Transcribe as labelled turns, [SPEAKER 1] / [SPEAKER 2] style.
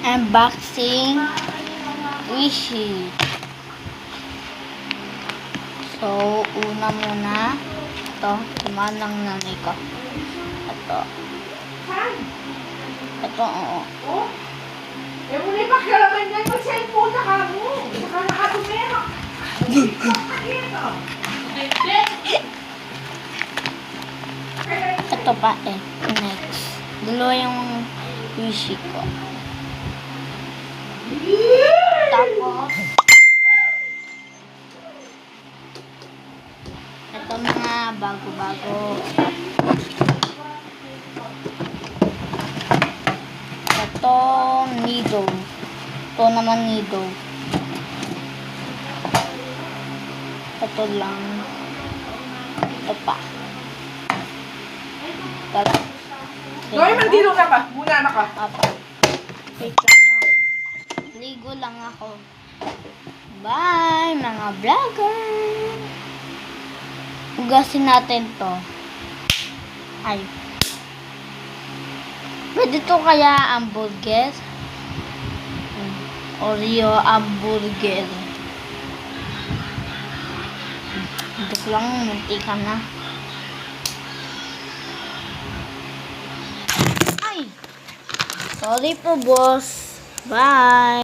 [SPEAKER 1] Unboxing Wishi. So, una muna. Ito, tumanang nanay ko. Ito. Ito, oo.
[SPEAKER 2] Oh? Eh, muli pa kailangan yan mag-cellphone na ka mo. Saka nakatumera.
[SPEAKER 1] Ito pa eh. Next. Dalawa yung Wishi ko. Tapos, ito mga bago-bago. Ito, Nido. Ito naman Nido. Ito lang. Ito pa.
[SPEAKER 2] Noy, mandilo na ka. Muna na ka.
[SPEAKER 1] Apa. Wait lang. No? Ligo lang ako. Bye, mga vlogger. Hugasin natin to. Ay. Pwede to kaya hamburger? Oreo hamburger. Duk lang, muntika na. Ay! Sorry po, boss. Bye!